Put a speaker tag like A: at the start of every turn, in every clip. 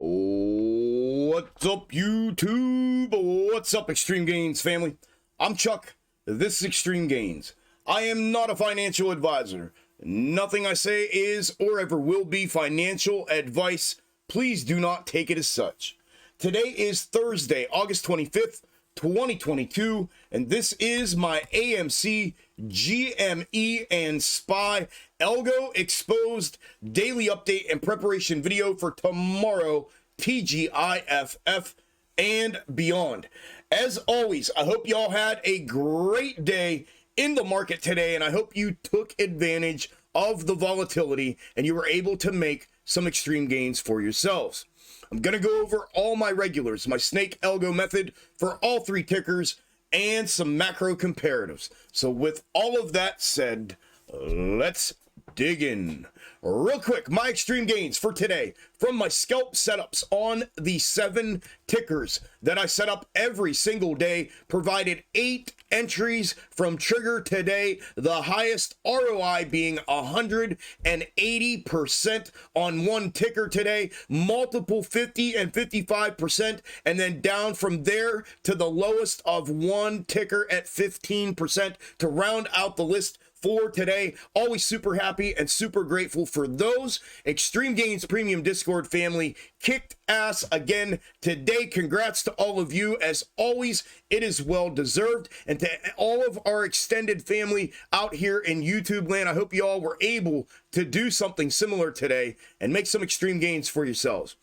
A: What's up, YouTube? What's up, Xtreme Gainz family? I'm Chuck. This is Xtreme Gainz. I am not a financial advisor. Nothing I say is or ever will be financial advice. Please do not take it as such. Today is Thursday, August 25th, 2022, and this is my Amc Gme and SPY Algo exposed daily update and preparation video for tomorrow, TGIF and beyond. As always, I hope y'all had a great day in the market today, and I hope you took advantage of the volatility and you were able to make some extreme gains for yourselves. I'm going to go over all my regulars, my snake Algo method for all three tickers, and some macro comparatives. So with all of that said, let's dig in. Real quick, my extreme gains for today from my scalp setups on the 7 tickers that I set up every single day provided 8 entries from trigger today, the highest ROI being 180% on one ticker today, multiple 50 and 55%, and then down from there to the lowest of one ticker at 15% to round out the list for today. Always super happy and super grateful for those. Extreme Gainz Premium Discord family kicked ass again today. Congrats to all of you. As always, it is well deserved. And to all of our extended family out here in YouTube land, I hope you all were able to do something similar today and make some extreme gains for yourselves.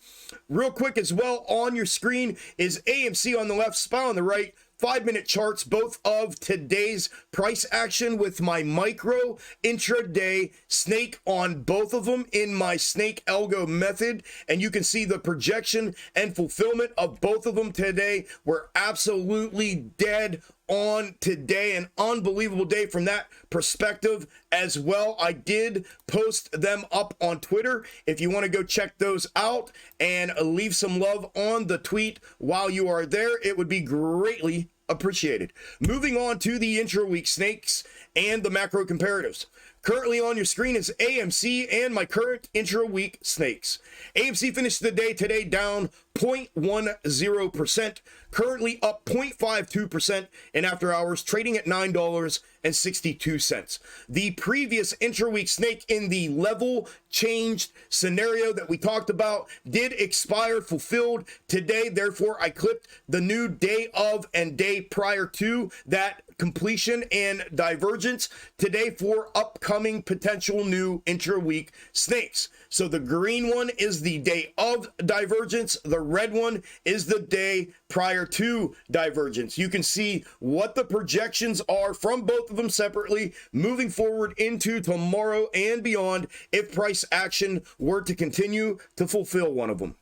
A: Real quick as well, on your screen is AMC on the left, SPY on the right. 5-minute charts, both of today's price action with my micro intraday snake on both of them in my snake Algo method. And you can see the projection and fulfillment of both of them today. We're absolutely dead on today. An unbelievable day from that perspective as well. I did post them up on Twitter if you want to go check those out and leave some love on the tweet while you are there. It would be greatly appreciated. Moving on to the intra-week snakes and the macro comparatives. Currently on your screen is AMC and my current intra-week snakes. AMC finished the day today down 0.10%, currently up 0.52% in after hours, trading at $9.62. The previous intra-week snake in the level changed scenario that we talked about did expire, fulfilled today. Therefore, I clipped the new day of and day prior to that completion and divergence today for upcoming potential new intra-week snakes. So the green one is the day of divergence. The red one is the day prior to divergence. You can see what the projections are from both of them separately moving forward into tomorrow and beyond if price action were to continue to fulfill one of them.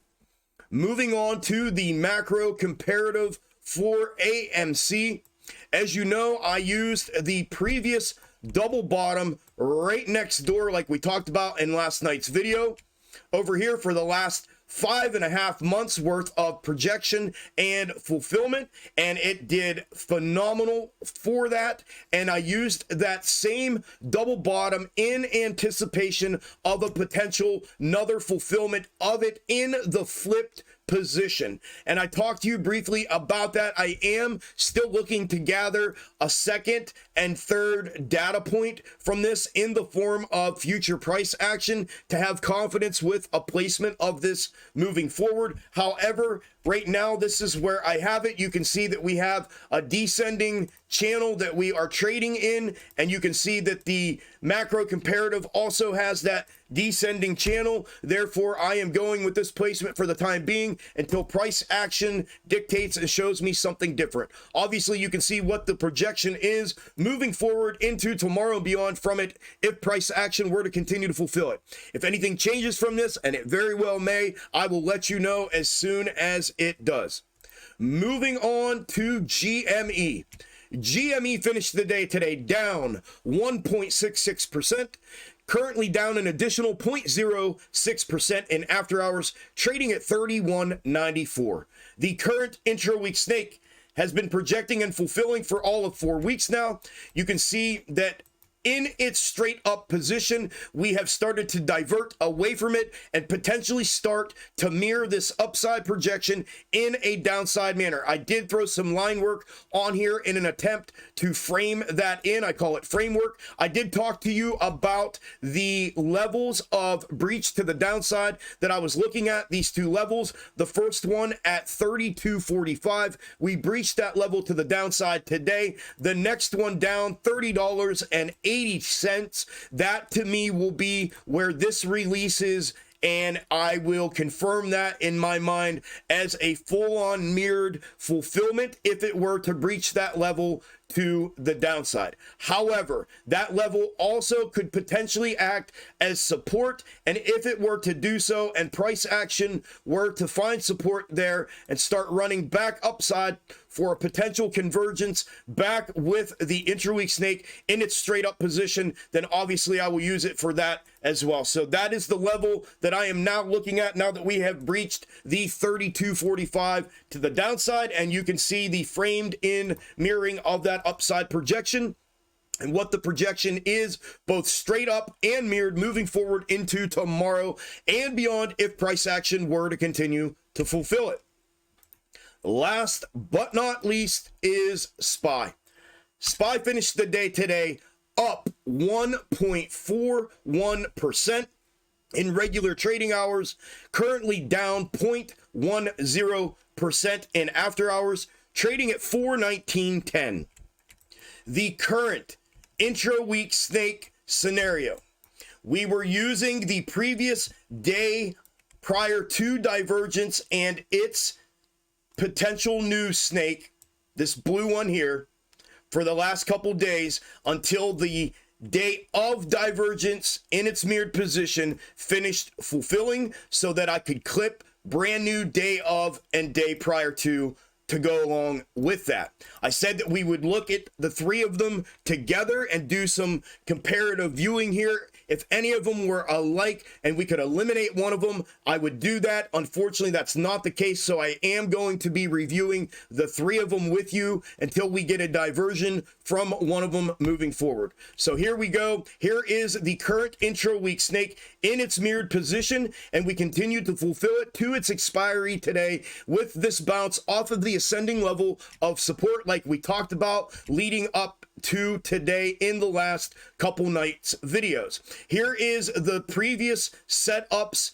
A: Moving on to the macro comparative for AMC. As you know, I used the previous double bottom right next door like we talked about in last night's video over here for the last 5.5 months worth of projection and fulfillment, and it did phenomenal for that. And I used that same double bottom in anticipation of a potential another fulfillment of it in the flipped position. And I talked to you briefly about that. I am still looking to gather a second and third data point from this in the form of future price action to have confidence with a placement of this moving forward. However, right now, this is where I have it. You can see that we have a descending channel that we are trading in, and you can see that the macro comparative also has that descending channel. Therefore, I am going with this placement for the time being until price action dictates and shows me something different. Obviously, you can see what the projection is moving forward into tomorrow and beyond from it if price action were to continue to fulfill it. If anything changes from this, and it very well may, I will let you know as soon as it does. Moving on to GME. GME finished the day today down 1.66%, currently down an additional 0.06% in after hours, trading at 31.94. The current intra-week snake has been projecting and fulfilling for all of 4 weeks now. You can see that in its straight up position, we have started to divert away from it and potentially start to mirror this upside projection in a downside manner. I did throw some line work on here in an attempt to frame that in. I call it framework. I did talk to you about the levels of breach to the downside that I was looking at, these two levels. The first one at 32.45. We breached that level to the downside today. The next one down, $30.80. That to me will be where this releases, and I will confirm that in my mind as a full-on mirrored fulfillment if it were to breach that level to the downside. However, that level also could potentially act as support, and if it were to do so and price action were to find support there and start running back upside for a potential convergence back with the intraweek snake in its straight up position, then obviously I will use it for that as well. So that is the level that I am now looking at now that we have breached the 32.45 to the downside, and you can see the framed in mirroring of that upside projection and what the projection is, both straight up and mirrored moving forward into tomorrow and beyond if price action were to continue to fulfill it. Last but not least is SPY. SPY finished the day today up 1.41% in regular trading hours, currently down 0.10% in after hours, trading at 419.10. The current intra-week snake scenario, we were using the previous day prior to divergence and its potential new snake, this blue one here, for the last couple days until the day of divergence in its mirrored position finished fulfilling, so that I could clip brand new day of and day prior to go along with that. I said that we would look at the three of them together and do some comparative viewing here. If any of them were alike and we could eliminate one of them, I would do that. Unfortunately, that's not the case, so I am going to be reviewing the three of them with you until we get a diversion from one of them moving forward. So here we go. Here is the current intra-week snake in its mirrored position, and we continue to fulfill it to its expiry today with this bounce off of the ascending level of support like we talked about leading up to today in the last couple nights videos. Here is the previous setups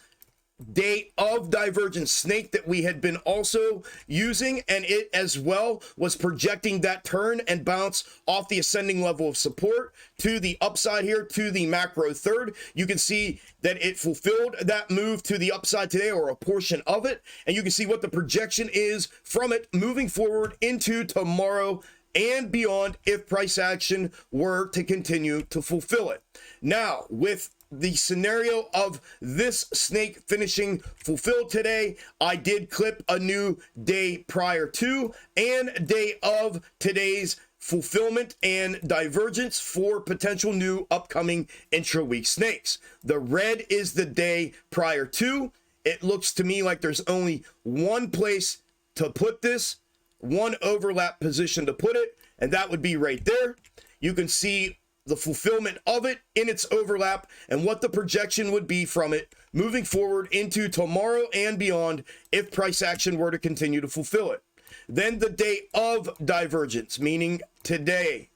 A: day of divergence snake that we had been also using, and it as well was projecting that turn and bounce off the ascending level of support to the upside here to the macro third. You can see that it fulfilled that move to the upside today, or a portion of it, and you can see what the projection is from it moving forward into tomorrow and beyond if price action were to continue to fulfill it. Now, with the scenario of this snake finishing fulfilled today, I did clip a new day prior to and day of today's fulfillment and divergence for potential new upcoming intra-week snakes. The red is the day prior to. It looks to me like there's only one place to put this, one overlap position to put it, and that would be right there. You can see the fulfillment of it in its overlap and what the projection would be from it moving forward into tomorrow and beyond if price action were to continue to fulfill it. Then the day of divergence, meaning today,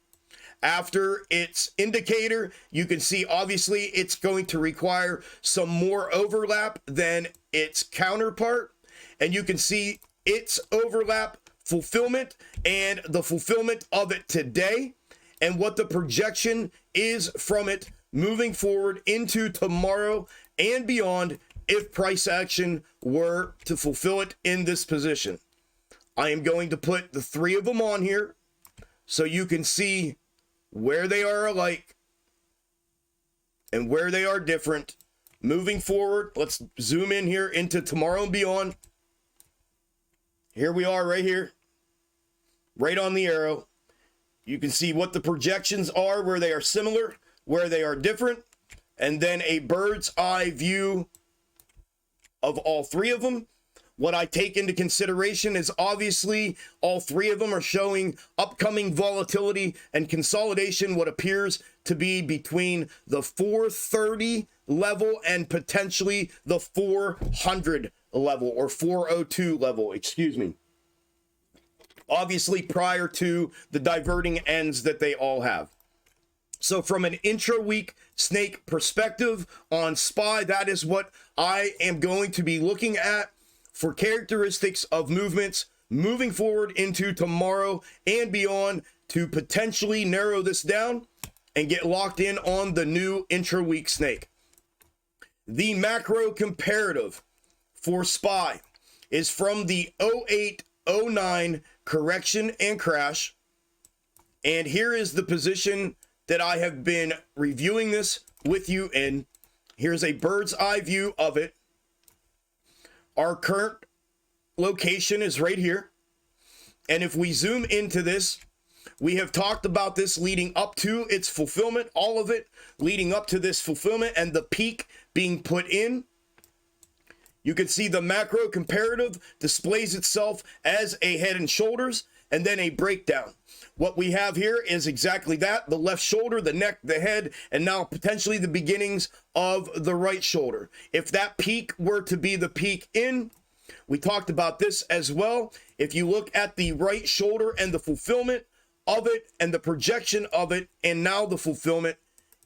A: after its indicator, you can see obviously it's going to require some more overlap than its counterpart, and you can see its overlap fulfillment and the fulfillment of it today, and what the projection is from it moving forward into tomorrow and beyond if price action were to fulfill it in this position. I am going to put the three of them on here so you can see where they are alike and where they are different moving forward. Let's zoom in here into tomorrow and beyond. Here we are right here, right on the arrow. You can see what the projections are, where they are similar, where they are different, and then a bird's eye view of all three of them. What I take into consideration is obviously all three of them are showing upcoming volatility and consolidation, what appears to be between the 430 level and potentially the 400 level, or 402 level, excuse me. Obviously prior to the diverting ends that they all have. So from an intra-week snake perspective on SPY, that is what I am going to be looking at for characteristics of movements moving forward into tomorrow and beyond, to potentially narrow this down and get locked in on the new intra-week snake. The macro comparative for SPY is from the 08-09 correction and crash. And here is the position that I have been reviewing this with you in. Here's a bird's eye view of it. Our current location is right here. And if we zoom into this, we have talked about this leading up to its fulfillment, all of it leading up to this fulfillment and the peak being put in. You can see the macro comparative displays itself as a head and shoulders and then a breakdown. What we have here is exactly that: the left shoulder, the neck, the head, and now potentially the beginnings of the right shoulder. If that peak were to be the peak in, we talked about this as well. If you look at the right shoulder and the fulfillment of it and the projection of it, and now the fulfillment,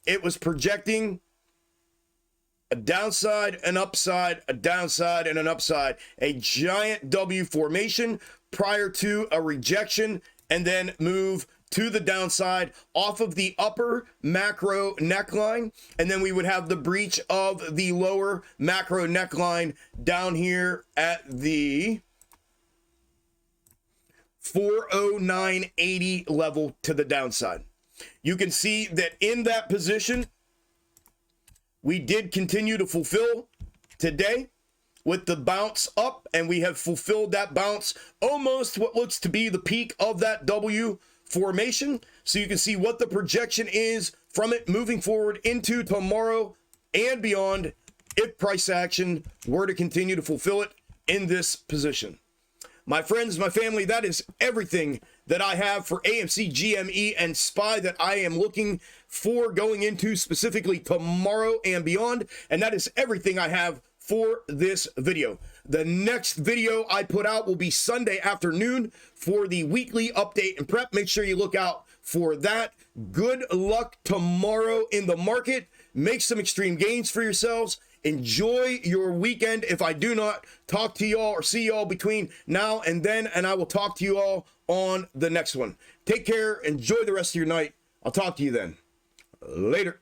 A: it was projecting a downside, an upside, a downside, and an upside. A giant W formation prior to a rejection, and then move to the downside off of the upper macro neckline. And then we would have the breach of the lower macro neckline down here at the 409.80 level to the downside. You can see that in that position, we did continue to fulfill today with the bounce up, and we have fulfilled that bounce, almost what looks to be the peak of that W formation. So you can see what the projection is from it moving forward into tomorrow and beyond, if price action were to continue to fulfill it in this position. My friends, my family, that is everything that I have for AMC, GME, and SPY that I am looking for going into specifically tomorrow and beyond. And that is everything I have for this video. The next video I put out will be Sunday afternoon for the weekly update and prep. Make sure you look out for that. Good luck tomorrow in the market. Make some extreme gains for yourselves. Enjoy your weekend if I do not talk to y'all or see y'all between now and then, and I will talk to you all on the next one. Take care. Enjoy the rest of your night. I'll talk to you then. Later.